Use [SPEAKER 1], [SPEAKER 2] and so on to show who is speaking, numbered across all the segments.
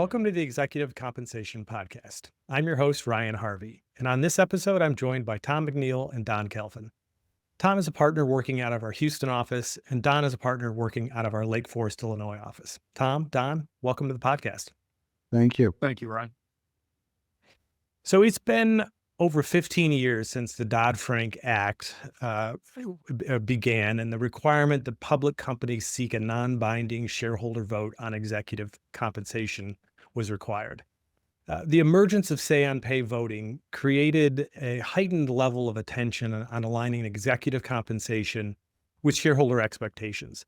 [SPEAKER 1] Welcome to the Executive Compensation Podcast. I'm your host, Ryan Harvey, and on this episode, I'm joined by Tom McNeill and Don Kalfen. Tom is a partner working out of our Houston office, and Don is a partner working out of our Lake Forest, Illinois office. Tom, Don, welcome to the podcast.
[SPEAKER 2] Thank you.
[SPEAKER 3] Thank you, Ryan.
[SPEAKER 1] So it's been over 15 years since the Dodd-Frank Act began, and the requirement that public companies seek a non-binding shareholder vote on executive compensation was required. The emergence of say-on-pay voting created a heightened level of attention on aligning executive compensation with shareholder expectations.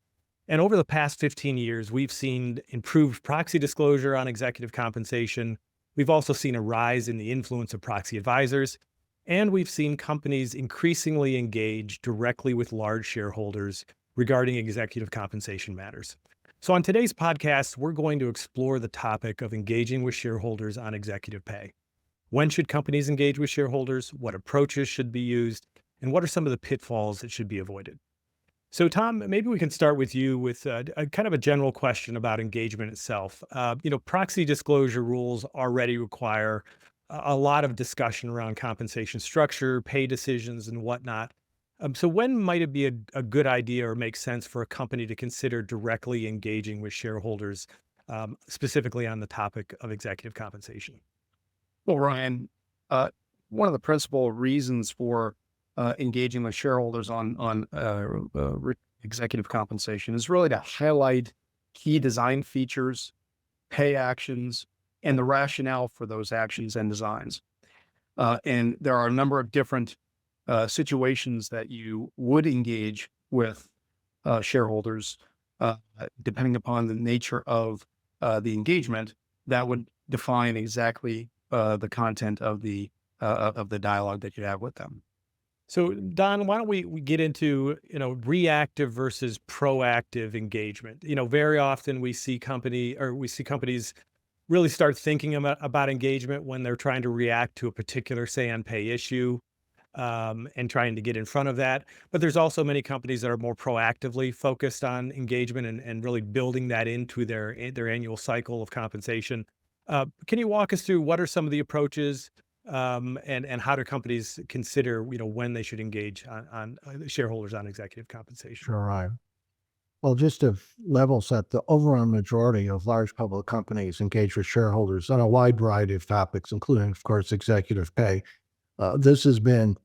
[SPEAKER 1] And over the past 15 years, we've seen improved proxy disclosure on executive compensation. We've also seen a rise in the influence of proxy advisors, and we've seen companies increasingly engage directly with large shareholders regarding executive compensation matters. So on today's podcast, we're going to explore the topic of engaging with shareholders on executive pay. When should companies engage with shareholders? What approaches should be used? And what are some of the pitfalls that should be avoided? So Tom, maybe we can start with you with a kind of a general question about engagement itself. Proxy disclosure rules already require a lot of discussion around compensation structure, pay decisions, and whatnot. So when might it be a good idea or make sense for a company to consider directly engaging with shareholders, specifically on the topic of executive compensation?
[SPEAKER 3] Well, Ryan, one of the principal reasons for engaging with shareholders on executive compensation is really to highlight key design features, pay actions, and the rationale for those actions and designs. And there are a number of different situations that you would engage with shareholders, depending upon the nature of the engagement, that would define exactly the content of the dialogue that you have with them.
[SPEAKER 1] So Don, why don't we get into, reactive versus proactive engagement? Very often we see companies really start thinking about engagement when they're trying to react to a particular say-on-pay issue, and trying to get in front of that. But there's also many companies that are more proactively focused on engagement and really building that into their annual cycle of compensation. Can you walk us through what are some of the approaches, and how do companies consider, when they should engage on shareholders on executive compensation?
[SPEAKER 2] Sure, Ryan. Well, just to level set, the overall majority of large public companies engage with shareholders on a wide variety of topics, including, of course, executive pay. This has been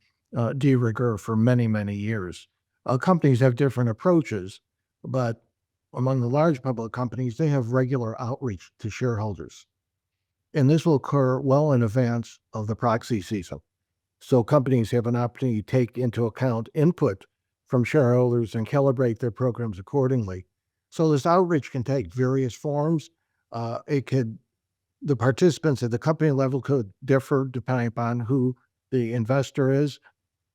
[SPEAKER 2] de rigueur for many, many years. Companies have different approaches, but among the large public companies, they have regular outreach to shareholders. And this will occur well in advance of the proxy season. So companies have an opportunity to take into account input from shareholders and calibrate their programs accordingly. So this outreach can take various forms. The participants at the company level could differ depending upon who the investor is,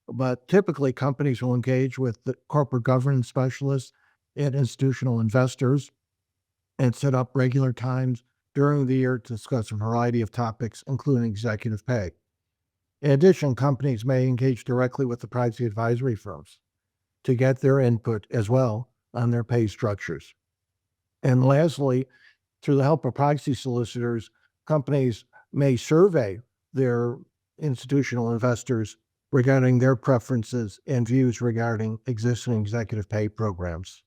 [SPEAKER 2] but typically companies will engage with the corporate governance specialists and institutional investors and set up regular times during the year to discuss a variety of topics, including executive pay. In addition, companies may engage directly with the proxy advisory firms to get their input as well on their pay structures. And lastly, through the help of proxy solicitors, companies may survey their institutional investors regarding their preferences and views regarding existing executive pay programs.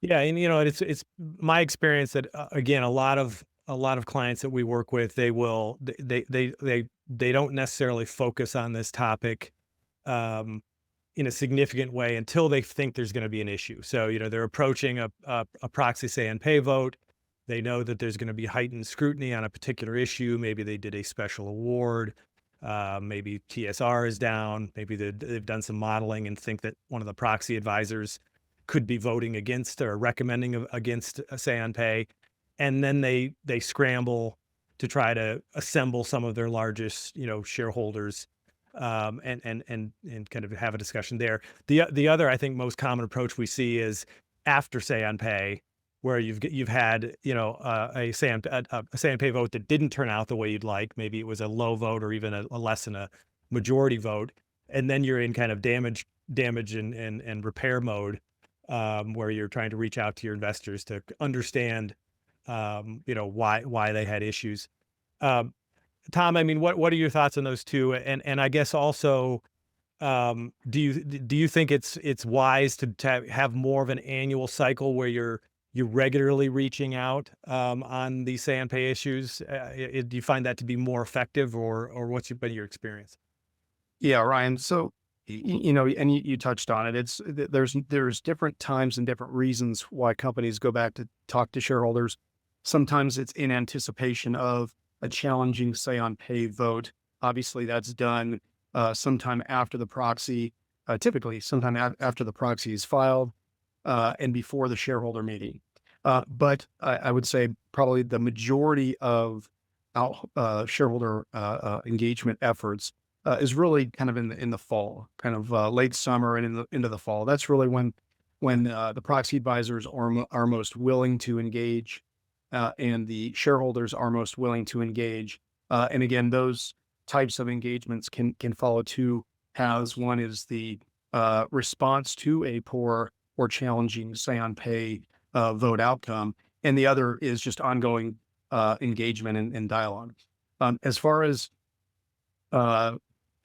[SPEAKER 1] Yeah, and it's my experience that again, a lot of clients that we work with, they don't necessarily focus on this topic in a significant way until they think there's going to be an issue. So they're approaching a proxy say-on-pay vote. They know that there's going to be heightened scrutiny on a particular issue. Maybe they did a special award. Maybe TSR is down. Maybe they've done some modeling and think that one of the proxy advisors could be voting against or recommending against a say-on-pay. And then they scramble to try to assemble some of their largest, shareholders, and kind of have a discussion there. The other, I think, most common approach we see is after say-on-pay, where you've had a say-on-pay vote that didn't turn out the way you'd like. Maybe it was a low vote or even a less than a majority vote, and then you're in kind of damage and repair mode, where you're trying to reach out to your investors to understand why they had issues. Um, Tom, I mean, what are your thoughts on those two? And I guess also, do you think it's wise to have more of an annual cycle where you're regularly reaching out on these say and pay issues? Do you find that to be more effective, or what's been your experience?
[SPEAKER 3] Yeah, Ryan. So, and you touched on it. There's different times and different reasons why companies go back to talk to shareholders. Sometimes it's in anticipation of a challenging say on pay vote. Obviously, that's done sometime after the proxy, typically sometime after the proxy is filed and before the shareholder meeting. But I would say probably the majority of shareholder engagement efforts is really kind of in the fall, kind of late summer and into the fall. That's really when the proxy advisors are most willing to engage, and the shareholders are most willing to engage. And again, those types of engagements can follow two paths. One is the response to a poor or challenging say on pay vote outcome, and the other is just ongoing engagement and dialogue. As far as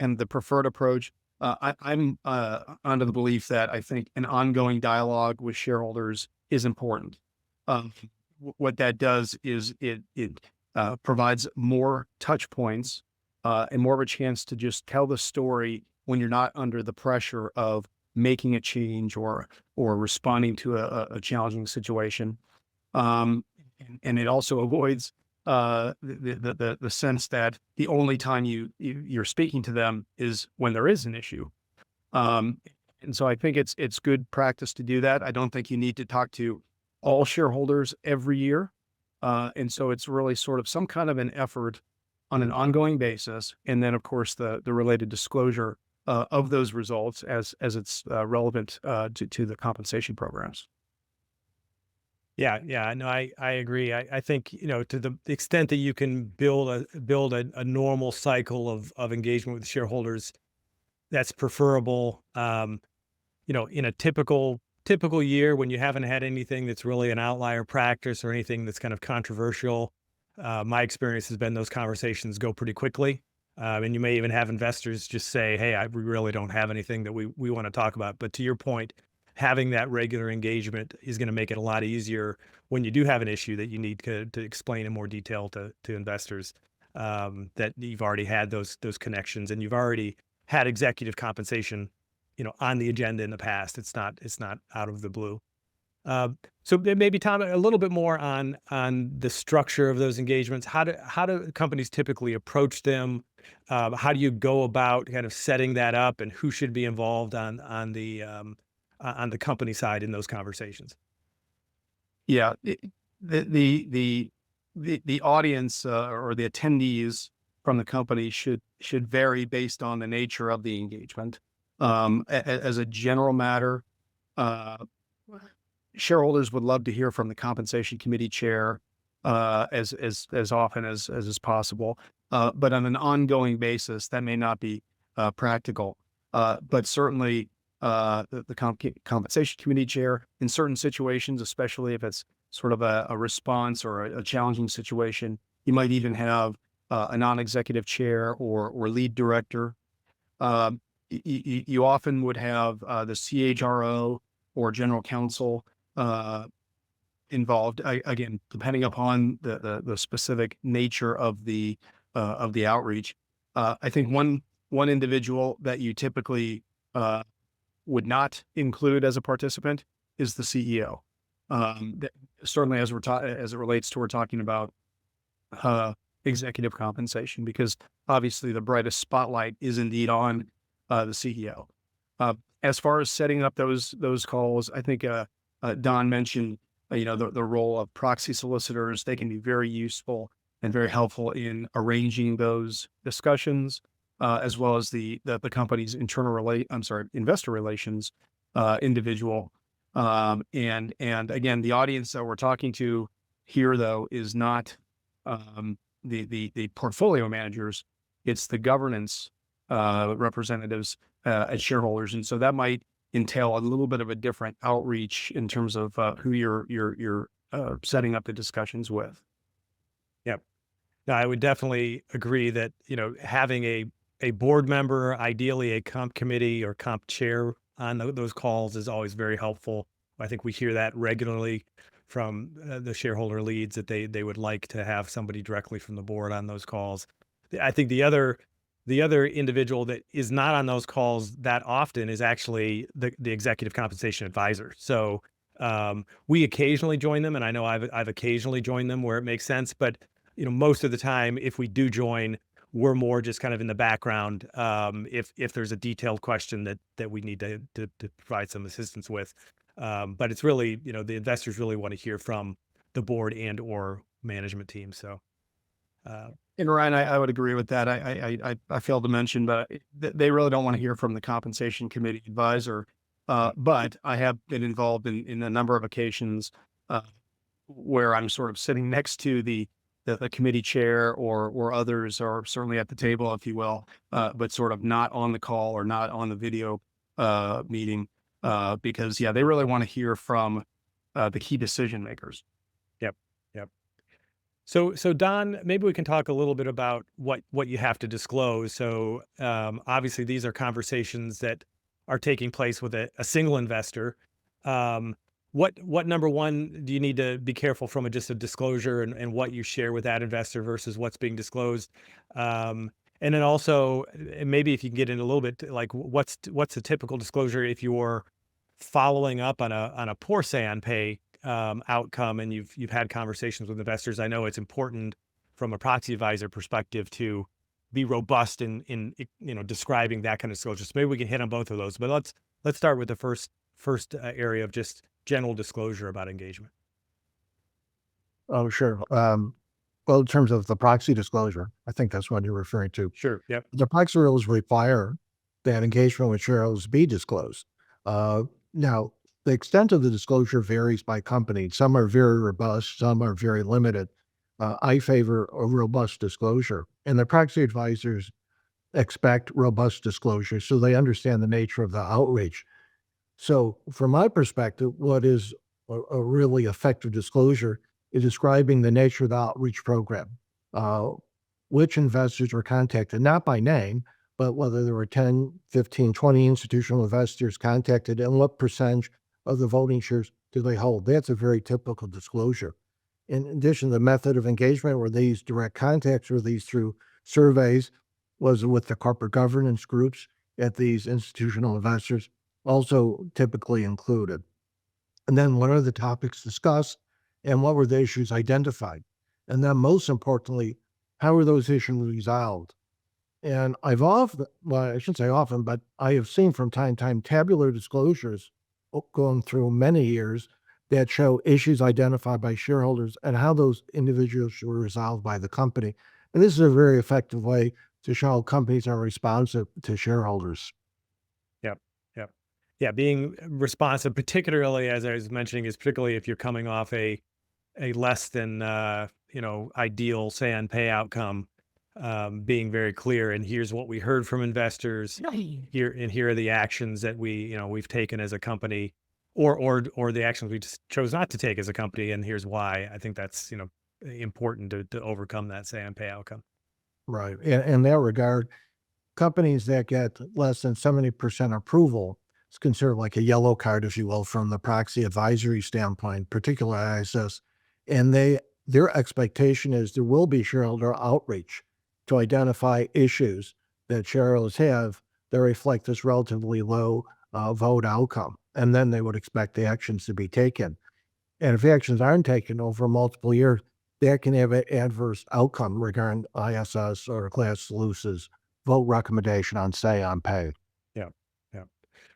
[SPEAKER 3] and the preferred approach, I'm under the belief that I think an ongoing dialogue with shareholders is important. What that does is it provides more touch points and more of a chance to just tell the story when you're not under the pressure of making a change or responding to a challenging situation. And it also avoids the sense that the only time you're speaking to them is when there is an issue. And so I think it's good practice to do that. I don't think you need to talk to all shareholders every year. And so it's really sort of some kind of an effort on an ongoing basis. And then, of course, the related disclosure of those results as it's relevant to the compensation programs.
[SPEAKER 1] Yeah, no, I agree. I think, to the extent that you can build a normal cycle of engagement with shareholders, that's preferable. In a typical year when you haven't had anything that's really an outlier practice or anything that's kind of controversial, my experience has been those conversations go pretty quickly. And you may even have investors just say, "Hey, we really don't have anything that we want to talk about." But to your point, having that regular engagement is going to make it a lot easier when you do have an issue that you need to explain in more detail to investors, that you've already had those connections and you've already had executive compensation, on the agenda in the past. It's not out of the blue. So maybe, Tom, a little bit more on the structure of those engagements. How do companies typically approach them? How do you go about kind of setting that up, and who should be involved on the company side in those conversations?
[SPEAKER 3] Yeah, the audience or the attendees from the company should vary based on the nature of the engagement. As a general matter, uh, shareholders would love to hear from the compensation committee chair as often as is possible, but on an ongoing basis, that may not be practical. But certainly, the compensation committee chair in certain situations, especially if it's sort of a response or a challenging situation, you might even have a non-executive chair or lead director. You often would have the CHRO or general counsel involved. Again, depending upon the specific nature of the outreach. I think one individual that you typically would not include as a participant is the CEO. Certainly, as it relates to we're talking about executive compensation, because obviously the brightest spotlight is indeed on the CEO. As far as setting up those calls, I think Don mentioned the role of proxy solicitors. They can be very useful and very helpful in arranging those discussions, as well as the company's investor relations individual. And again, the audience that we're talking to here, though, is not the portfolio managers. It's the governance representatives as shareholders, and so that might entail a little bit of a different outreach in terms of who you're setting up the discussions with.
[SPEAKER 1] Yep. No, I would definitely agree that, having a board member, ideally a comp committee or comp chair on those calls is always very helpful. I think we hear that regularly from the shareholder leads that they would like to have somebody directly from the board on those calls. I think the other individual that is not on those calls that often is actually the executive compensation advisor. So we occasionally join them, and I know I've occasionally joined them where it makes sense, but most of the time, if we do join, we're more just kind of in the background. If there's a detailed question that we need to provide some assistance with, but it's really, the investors really want to hear from the board and or management team. So,
[SPEAKER 3] And Ryan, I would agree with that. I failed to mention, but they really don't want to hear from the compensation committee advisor. But I have been involved in a number of occasions where I'm sort of sitting next to the committee chair or others, or certainly at the table, if you will, but sort of not on the call or not on the video meeting, because they really want to hear from the key decision makers.
[SPEAKER 1] yep, yep. So Don, maybe we can talk a little bit about what you have to disclose. So obviously, these are conversations that are taking place with a single investor. What number one do you need to be careful from just a disclosure and what you share with that investor versus what's being disclosed? And then also, maybe if you can get in a little bit, like what's a typical disclosure if you're following up on a poor say on pay outcome, and you've had conversations with investors. I know it's important from a proxy advisor perspective to be robust in describing that kind of disclosure. So maybe we can hit on both of those. But let's start with the first area of just general disclosure about engagement.
[SPEAKER 2] Oh, sure. Well, in terms of the proxy disclosure, I think that's what you're referring to.
[SPEAKER 1] Sure. Yep.
[SPEAKER 2] The proxy rules require that engagement with shareholders be disclosed. Now, the extent of the disclosure varies by company. Some are very robust, some are very limited. I favor a robust disclosure, and the proxy advisors expect robust disclosure so they understand the nature of the outreach. So, from my perspective, what is a really effective disclosure is describing the nature of the outreach program, uh, which investors were contacted, not by name, but whether there were 10, 15, 20 institutional investors contacted and what percentage of the voting shares do they hold. That's a very typical disclosure. In addition, the method of engagement, were these direct contacts, were these through surveys, was it with the corporate governance groups at these institutional investors, also typically included. And then what are the topics discussed and what were the issues identified? And then most importantly, how were those issues resolved? And I've often, well, I shouldn't say often, but I have seen from time to time tabular disclosures going through many years that show issues identified by shareholders and how those individuals were resolved by the company. And this is a very effective way to show how companies are responsive to shareholders.
[SPEAKER 1] Yep. Yep. Yeah. Being responsive, particularly as I was mentioning, is particularly if you're coming off a less than ideal say on pay outcome, being very clear. And here's what we heard from investors. Here are the actions that we've taken as a company, or the actions we just chose not to take as a company, and here's why. I think that's important to overcome that say on pay outcome.
[SPEAKER 2] Right. In that regard, companies that get less than 70% approval is considered like a yellow card, if you will, from the proxy advisory standpoint, particularly ISS. And their expectation is there will be shareholder outreach to identify issues that shareholders have that reflect this relatively low vote outcome. And then they would expect the actions to be taken. And if the actions aren't taken over multiple years, that can have an adverse outcome regarding ISS or Glass Luce's vote recommendation on say on pay.
[SPEAKER 1] Yeah. Yeah.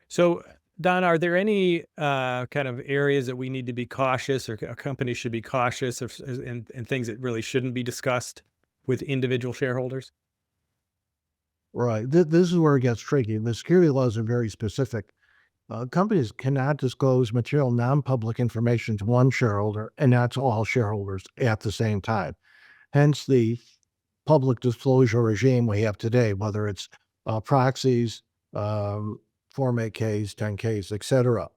[SPEAKER 1] So, Don, are there any kind of areas that we need to be cautious, or a company should be cautious of, and things that really shouldn't be discussed with individual shareholders?
[SPEAKER 2] Right. This is where it gets tricky. The security laws are very specific. Companies cannot disclose material non-public information to one shareholder and not to all shareholders at the same time. Hence the public disclosure regime we have today, whether it's proxies, Form 8Ks, 10Ks, et cetera.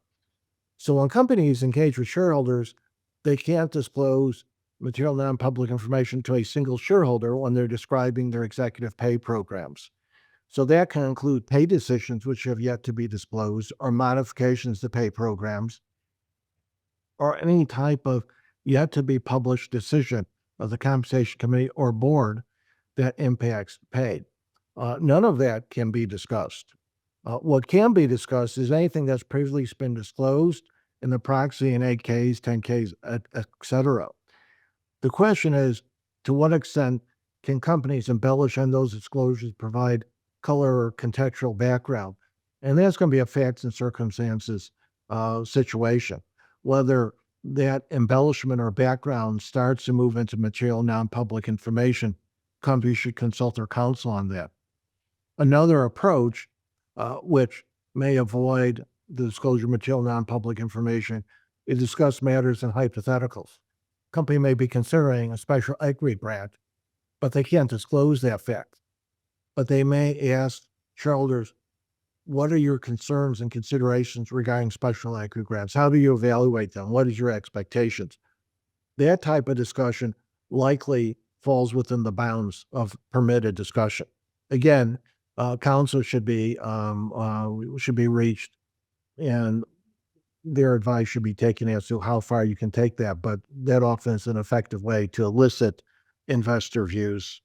[SPEAKER 2] So when companies engage with shareholders, They can't disclose material non-public information to a single shareholder when they're describing their executive pay programs. So that can include pay decisions which have yet to be disclosed, or modifications to pay programs, or any type of yet to be published decision of the compensation committee or board that impacts pay. None of that can be discussed. What can be discussed is anything that's previously been disclosed in the proxy and 8Ks, 10Ks, et cetera. The question is, to what extent can companies embellish on those disclosures, provide color or contextual background? And that's going to be a facts and circumstances situation. Whether that embellishment or background starts to move into material non-public information, companies should consult their counsel on that. Another approach, which may avoid the disclosure of material non-public information, is discuss matters in hypotheticals. Company may be considering a special equity grant, but they can't disclose that fact. But they may ask shareholders, what are your concerns and considerations regarding special equity grants? How do you evaluate them? What is your expectations? That type of discussion likely falls within the bounds of permitted discussion. Again, counsel should be reached, and their advice should be taken as to how far you can take that. But that often is an effective way to elicit investor views.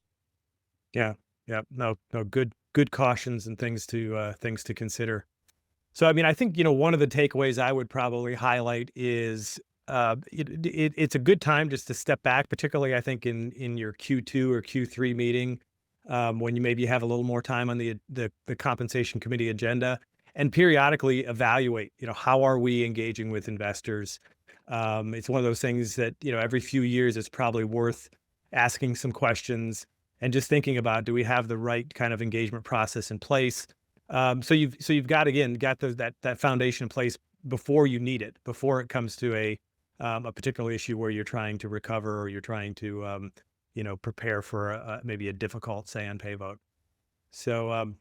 [SPEAKER 1] Yeah. Yeah. No, good cautions and things to consider. So, I mean, I think, one of the takeaways I would probably highlight is it's a good time just to step back, particularly I think in your Q2 or Q3 meeting, when you maybe have a little more time on the compensation committee agenda, and periodically evaluate, how are we engaging with investors? It's one of those things that, every few years it's probably worth asking some questions and just thinking about, do we have the right kind of engagement process in place? So you've got that foundation in place before you need it, before it comes to a particular issue where you're trying to recover, or you're trying to prepare for maybe a difficult say on pay vote. So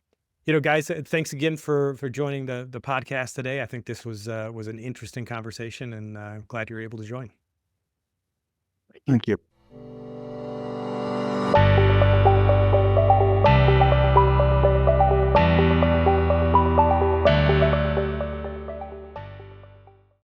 [SPEAKER 1] guys, thanks again for joining the podcast today. I think this was an interesting conversation, and glad you're able to join.
[SPEAKER 2] Thank you.